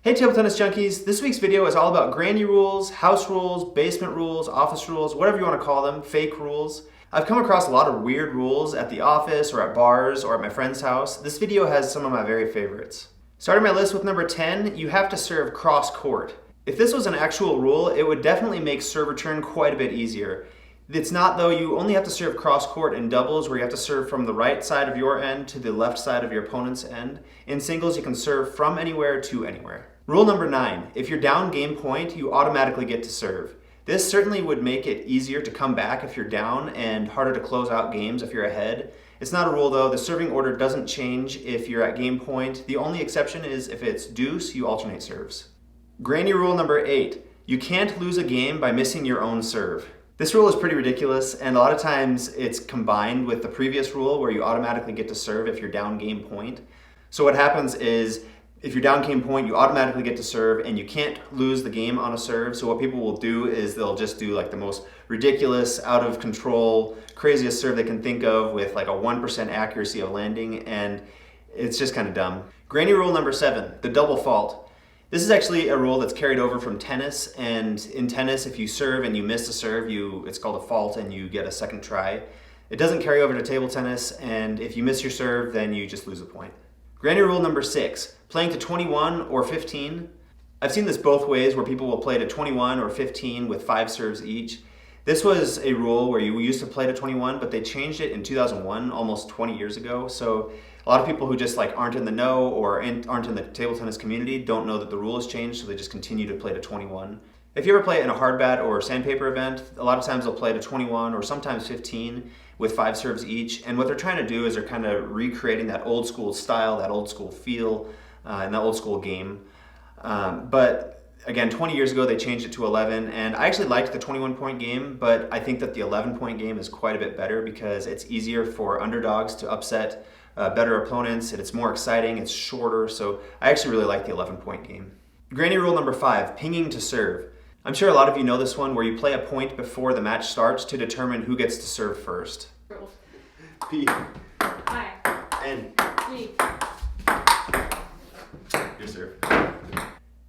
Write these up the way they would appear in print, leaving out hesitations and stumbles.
Hey table tennis junkies, this week's video is all about granny rules, house rules, basement rules, office rules, whatever you want to call them, fake rules. I've come across a lot of weird rules at the office or at bars or at my friend's house. This video has some of my very favorites. Starting my list with number 10, you have to serve cross court. If this was an actual rule, it would definitely make serve return quite a bit easier. It's not though, you only have to serve cross court in doubles where you have to serve from the right side of your end to the left side of your opponent's end. In singles, you can serve from anywhere to anywhere. Rule number 9, if you're down game point, you automatically get to serve. This certainly would make it easier to come back if you're down and harder to close out games if you're ahead. It's not a rule though, the serving order doesn't change if you're at game point. The only exception is if it's deuce, you alternate serves. Granny rule number 8, you can't lose a game by missing your own serve. This rule is pretty ridiculous, and a lot of times it's combined with the previous rule where you automatically get to serve if you're down game point. So what happens is, if you're down game point, you automatically get to serve and you can't lose the game on a serve. So what people will do is they'll just do like the most ridiculous, out of control, craziest serve they can think of with like a 1% accuracy of landing, and it's just kind of dumb. Granny rule number 7, the double fault. This is actually a rule that's carried over from tennis, and in tennis, if you serve and you miss a serve, it's called a fault and you get a second try. It doesn't carry over to table tennis, and if you miss your serve, then you just lose a point. Granny rule number 6, playing to 21 or 15. I've seen this both ways where people will play to 21 or 15 with 5 serves each. This was a rule where you used to play to 21, but they changed it in 2001, almost 20 years ago. So a lot of people who just aren't in the know or aren't in the table tennis community don't know that the rule has changed, so they just continue to play to 21. If you ever play in a hardbat or sandpaper event, a lot of times they'll play to 21 or sometimes 15 with 5 serves each. And what they're trying to do is they're kind of recreating that old school style, that old school feel, and that old school game. But again, 20 years ago they changed it to 11, and I actually liked the 21-point game, but I think that the 11-point game is quite a bit better because it's easier for underdogs to upset better opponents, and it's more exciting, it's shorter, so I actually really like the 11-point game. Granny rule number 5, pinging to serve. I'm sure a lot of you know this one, where you play a point before the match starts to determine who gets to serve first. P. I. N. G. Your serve.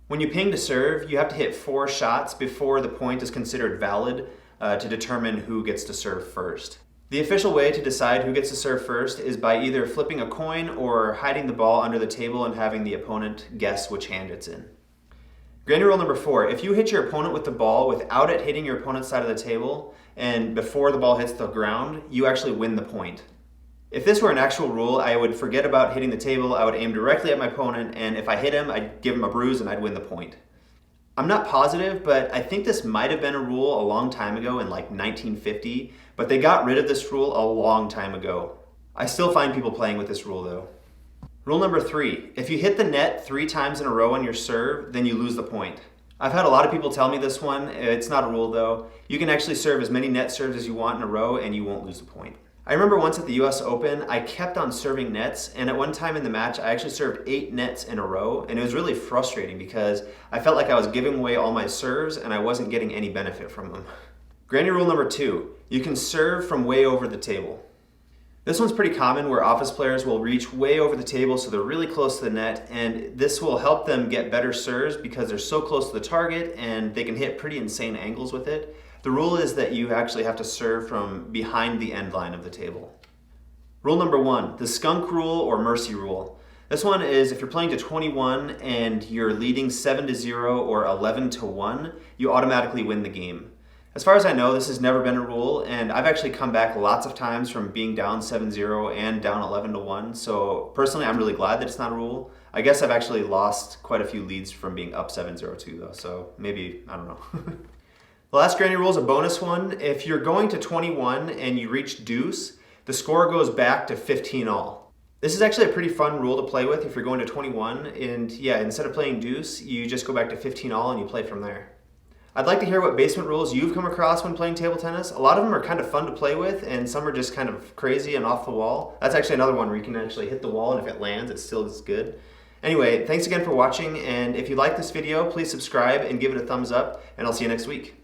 When you ping to serve, you have to hit 4 shots before the point is considered valid to determine who gets to serve first. The official way to decide who gets to serve first is by either flipping a coin or hiding the ball under the table and having the opponent guess which hand it's in. Granny rule number 4, if you hit your opponent with the ball without it hitting your opponent's side of the table and before the ball hits the ground, you actually win the point. If this were an actual rule, I would forget about hitting the table, I would aim directly at my opponent, and if I hit him, I'd give him a bruise and I'd win the point. I'm not positive, but I think this might have been a rule a long time ago in 1950, but they got rid of this rule a long time ago. I still find people playing with this rule though. Rule number 3, if you hit the net 3 times in a row on your serve, then you lose the point. I've had a lot of people tell me this one. It's not a rule though. You can actually serve as many net serves as you want in a row and you won't lose the point. I remember once at the US Open, I kept on serving nets, and at one time in the match, I actually served 8 nets in a row, and it was really frustrating because I felt like I was giving away all my serves and I wasn't getting any benefit from them. Granny rule number 2, you can serve from way over the table. This one's pretty common where office players will reach way over the table so they're really close to the net, and this will help them get better serves because they're so close to the target and they can hit pretty insane angles with it. The rule is that you actually have to serve from behind the end line of the table. Rule number 1, the skunk rule or mercy rule. This one is if you're playing to 21 and you're leading 7-0 or 11-1, you automatically win the game. As far as I know, this has never been a rule, and I've actually come back lots of times from being down 7-0 and down 11-1, so personally I'm really glad that it's not a rule. I guess I've actually lost quite a few leads from being up 7-0 too though, so maybe, I don't know. The last granny rule is a bonus one. If you're going to 21 and you reach deuce, the score goes back to 15 all. This is actually a pretty fun rule to play with if you're going to 21, and yeah, instead of playing deuce, you just go back to 15 all and you play from there. I'd like to hear what basement rules you've come across when playing table tennis. A lot of them are kind of fun to play with, and some are just kind of crazy and off the wall. That's actually another one where you can actually hit the wall, and if it lands, it still is good. Anyway, thanks again for watching, and if you like this video, please subscribe and give it a thumbs up, and I'll see you next week.